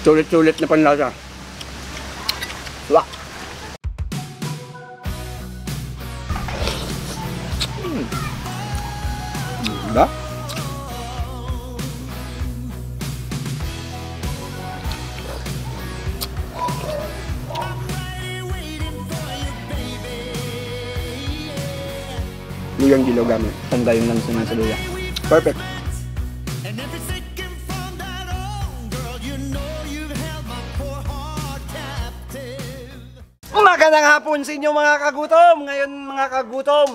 Sulit-sulit na panlasa. Diba? Diba? Luyang dilaw gamit. Tanda yung lansun ng saluya. Perfect. Magandang hapon sa inyo mga kagutom. Ngayon mga kagutom,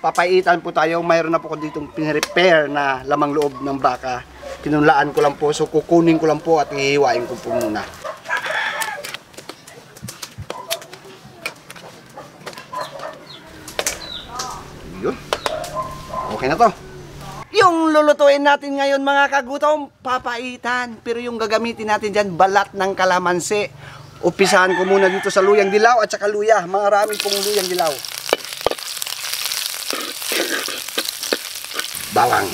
papaitan po tayo. Mayroon na po ko ditong pinrepair na lamang loob ng baka. Pinunlaan ko lang po. So kukunin ko lang po at ihiwain ko po muna. Yun. Okay na to. Yung lulutuin natin ngayon mga kagutom, papaitan. Pero yung gagamitin natin dyan, balat ng kalamansi. Umpisahan ko muna dito sa luyang dilaw at saka luya. Marami pong luyang dilaw. Bawang.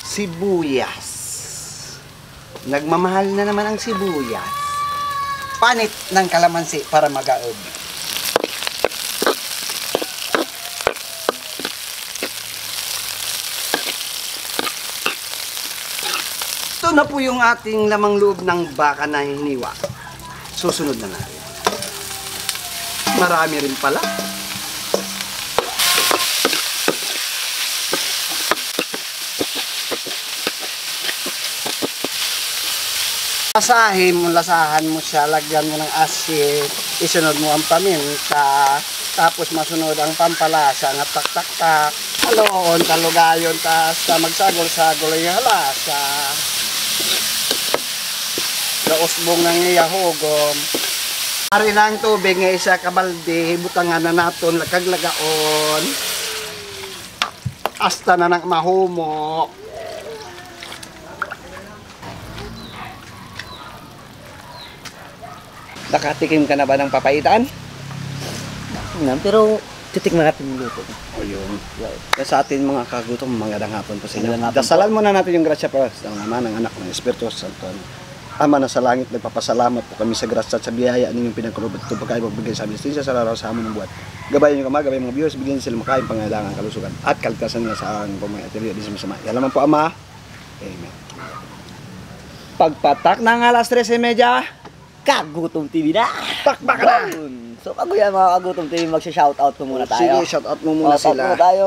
Sibuyas. Nagmamahal na naman ang sibuyas. Panit ng kalamansi para magaob. Ito na po yung ating lamang loob ng baka na hiniwa. Susunod na natin. Marami rin pala. Lasahan mo siya, lagyan mo ng asin, isunod mo ang paminta, tapos masunod ang pampalasa na tak-tak-tak. Haloon, talugayon, tas magsagol-sagol yung lasa. Nausbong ng iyahogom. Ari lang tubig nga isa kabalde, butangan na naton lagaon. Hasta na nang mahumo. Nakatikim ka na ba ng papaitan? Pero titikman natin yung luto. O yun. Sa atin mga kagutom, magandang hapon po sa inyo. Dasalan muna natin yung grasya para sa Ama ng Anak ng Espiritu Santo. Ama na sa langit, nagpapasalamat po kami sa grasya at sa biyaya ninyong pinagkurubot ito pagkain magbigay sa amin sa araw sa amon ng buwan. Gabayan niyo kama, gabayan mga viewers, bigyan sila makain pangailangan kalusugan at kaligtasan nila sa aming pamay-atiliyo di sa masama. Yalaman po Ama. Amen. Pagpatak ng alas 13:30, Kagutom TV na! Takbak na! So bago yan mga Kagutom TV, magsha-shoutout ko muna tayo. Sige, shoutout mo muna Shoutout sila. muna tayo.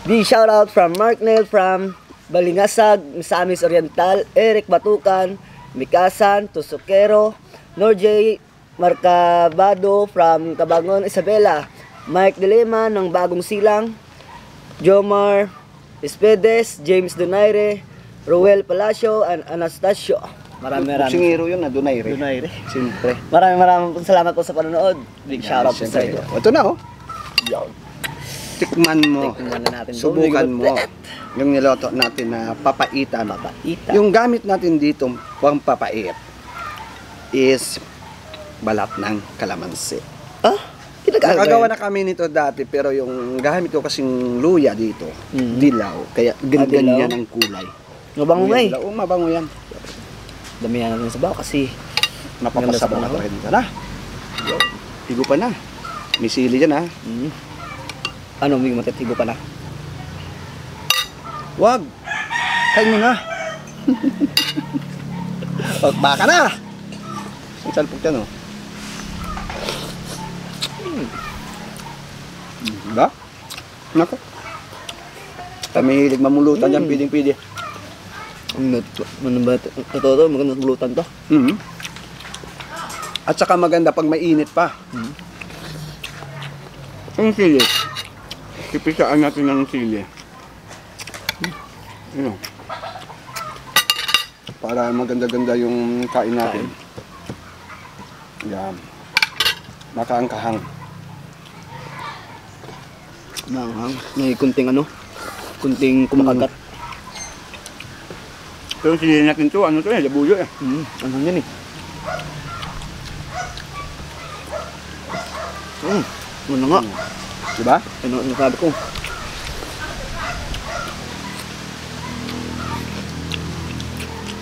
Big shoutout from Mark Neil from Balingasag, Misamis Oriental, Eric Batukan, Mikasan, Tusukero, Norjay Marcabado from Cabangon, Isabela, Mike Dilema ng Bagong Silang, Jomar Espedes, James Donaire, Roel Palacio, and Anastasio. Maraming Singiro yun na Donaire. Donaire. Siyempre. Maraming salamat po sa panonood. Big shoutout po sa inyo. Ito na oh. Yo. Tikman mo. Tikman na natin. Subukan mo. Yung niloto natin na papaitan. Papaitan. Yung gamit natin dito pang papait is balat ng kalamansi. Nakagawa na kami nito dati pero yung gamit ko kasing luya dito, dilaw. Kaya ganyan ang kulay. Mabango nga eh. Mabango yan. Damihan natin sa baw kasi Napapasabaw na tayo dito na. Higo pa na. May sili dyan ha. Ano, may matitigo pa na? Wag. Kain mo na. Baka na. Ang salpog yan oh. Diba? Nako. Kami hilig mamulutan dyan, piding-pidi. Ano ba ito? Magandang tulutan to. At saka maganda pag mainit pa. Ang sili. Pipisaan natin ng sili. Ano? Para maganda-ganda yung kain natin. Yan. Makaangkahang. May kunting kunting kumakagat. Pero sili natin to, ano to eh, labuyo eh. Ano yan eh? Ano nga? Diba? Ano sabi ko?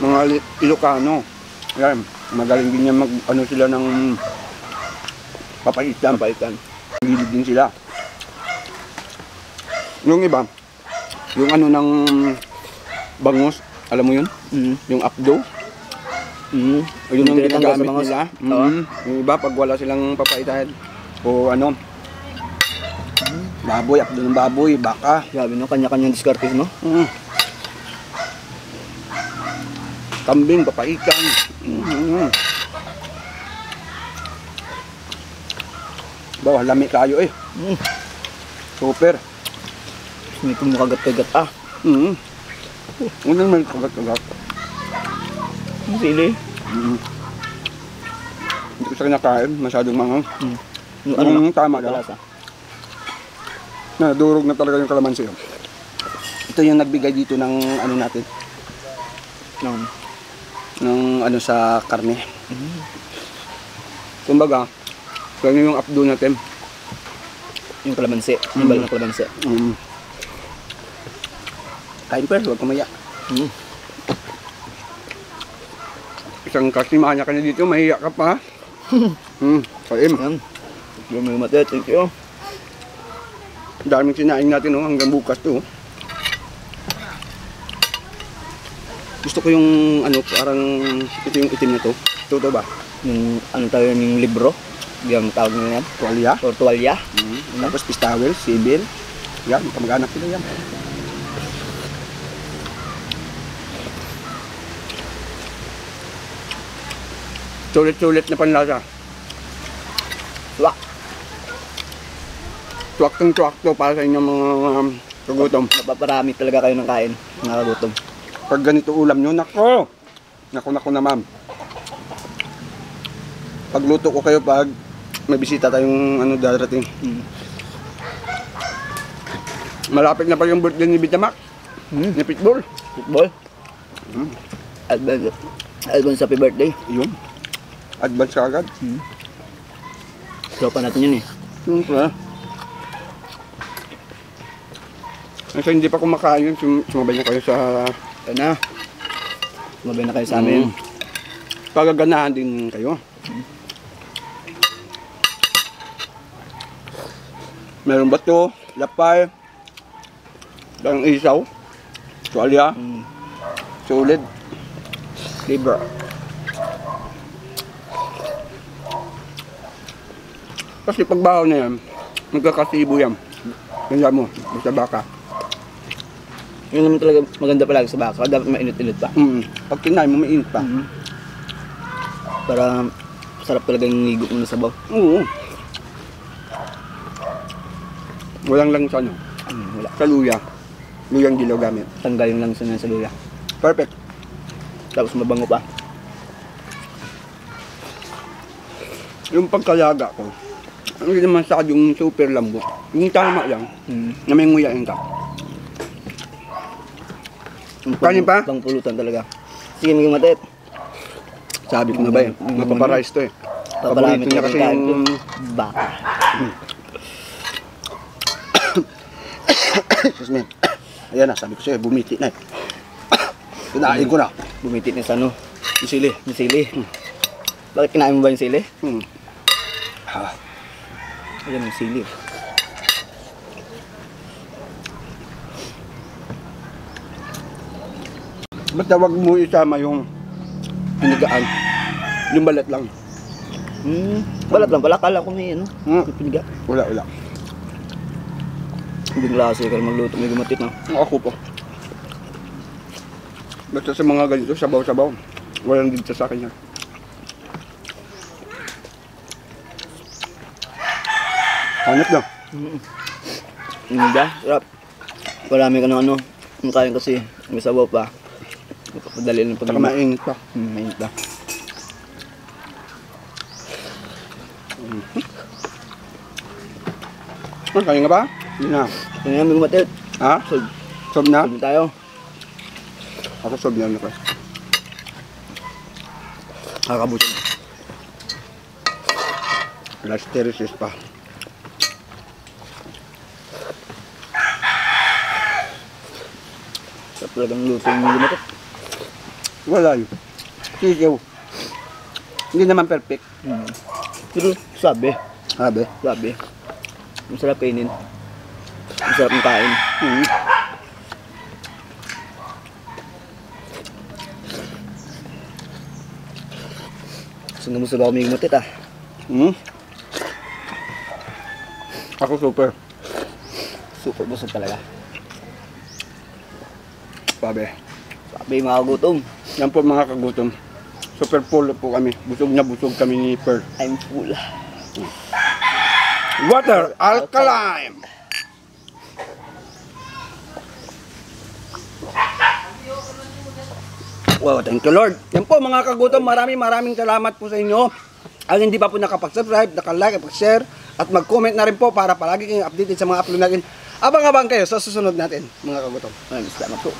mga Ilocano. Yan, magaling din yan ano sila ng papaitan. Gilid din sila. Yung iba, yung ano ng bangus, alam mo yun? Yung apdo. Yun ang ginagamit nila. Yung iba, pag wala silang papaitan o ano, baboy, apdo ng baboy, baka. Grabe no, kanya-kanyang diskartes no? Kambing, papaitan. Bawa, lami kayo eh. Super. May kumakagat-kagat Unang may kagat-kagat. Ang sili. Hindi ko siya kinakain, masyadong mangang. Yung ano Tama daw. kalasa. Nadurog na talaga yung kalamansi. Ito yung nagbigay dito ng ano natin, ng ano sa karne. Kumbaga, kaya yung apdo natin. Yung kalamansi. Yung balik ng kalamansi. Kain pa, huwag kumaya. Isang kasimanya ka na dito, mahiya ka pa. Kain. Yan. May umatid. Thank you. Daming sinaing natin hanggang bukas to. Gusto ko yung ano, parang ito yung itim na to. Ito ba? Yung ano tayo yung libro. Yung tawag nila yan. Tuwalya. Or tuwalya. Tapos pistawel, sibil. Yan, kamag-anak sila yan. Sulit-sulit na panlasa. Swak. Tuwak to para sa inyong mga kagutom. Napaparami talaga kayo ng kain. Nakagutom. Pag ganito ulam nyo, nako! Nako na ma'am. Pagluto ko kayo pag may bisita tayong ano darating. Malapit na pa yung birthday ni Bitamak. Ni Pitbull. Football. Advance happy birthday. Yun. Advance ka agad. Tropa natin yun eh. Siyempre. Kasi hindi pa kumakain, sumabay na kayo sa... Kaya na. Sumabay na kayo sa amin. Pagaganahan din kayo. Meron bato, lapay, ang isaw, tuwalya, solid, liver. Kasi pagbahaw na yan, magkakasibo yan. Ganda mo, sa baka. Yun naman talaga maganda palagi sa baka. Dapat mainit-init pa. Pag kinain mo, mainit pa. Para sarap talaga yung higop mo na sabaw. Oo. Walang lang sa ano. Wala. Sa luya. Luyang dilaw gamit. Tanggal yung langsa na sa luya. Perfect. Tapos mabango pa. Yung pagkalaga ko, hindi naman sa yung super lambot. Yung tama lang, na may nguyain ka. Kanin pa? Pangpulutan talaga. Sige, maging matit. Sabi ko na ba eh, mapaparais to eh. Paborito niya kasi yung... baka. Excuse me. Ayan na, sabi ko sa'yo, bumiti na eh. Kinain ko na. Bumiti na sa ano? Yung sili. Yung sili. Bakit kinain mo ba yung sili? Ayan yung sili. Ba't tawag mo isama yung pinigaan? Yung balat lang. Balat lang pala. Kala ko may ano. Piniga. Wala. Hindi klase ka magluto. May gumatit na. Ako po. Basta sa mga ganito, sabaw-sabaw. Walang dito sa akin yan. Hanap lang. Hindi. Sarap. Marami ka ng ano. Ang kain kasi. May sabaw pa. Padali lang pag Saka mainit pa. mainit pa. Kaya nga ba? Hindi na. Kaya nga may gumatit. Ha? Sob. Sob na? Sob tayo. Ako sob na ako. Kakabutin. Last terraces pa. Sarap talagang luto yung gumatit. Wala yun. Sisiw. Hindi naman perfect. Pero sabi. Sabi. Sabi. Masarap kainin. Masarap ng kain. Hmm. Gusto ako may mutit ah. Hmm. Ako super. Super busog talaga. Sabi. Sabi mga gutom. Yan po mga kagutom. Super full po kami. Busog na busog kami ni Pearl. I'm full. Water alkaline. Wow, thank you Lord. Yan po mga kagutom, maraming salamat po sa inyo. Ang hindi pa po nakapag-subscribe, naka-like, share at mag-comment na rin po para palagi kayong updated sa mga upload natin. Abang-abang kayo sa susunod natin mga kagutom. Maraming salamat po.